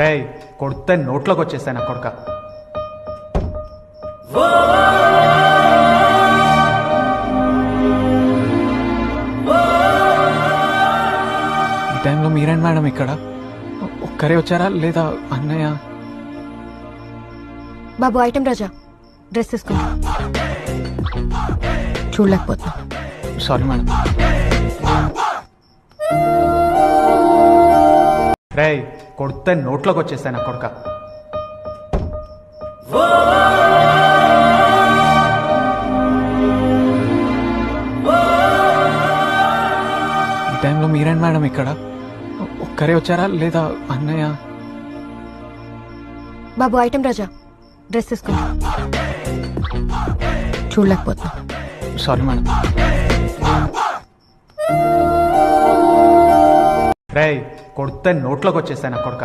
రేయ్ కొడితే నోట్లోకి వచ్చేసాయి నా కొడుక. ఈ టైంలో మీరేంటి మేడం ఇక్కడ? ఒక్కరే వచ్చారా లేదా అన్నయ్య? బాబు ఐటమ్ రాజా, డ్రెస్ తీసుకో. చూడలేకపోతున్నా. Sorry madam. రేయ్ కొడితే నోట్లోకి వచ్చేసాయి నా కొడుక. ఈ టైంలో మీరేంటి మేడం ఇక్కడ? ఒక్కరే వచ్చారా లేదా అన్నయ్య? బాబు ఐటమ్ రాజా, డ్రెస్ తీసుకో. చూడలేకపోతున్నా. Sorry madam. రేయ్ కొడితే నోట్లోకి వచ్చేసాయి నా కొడుక.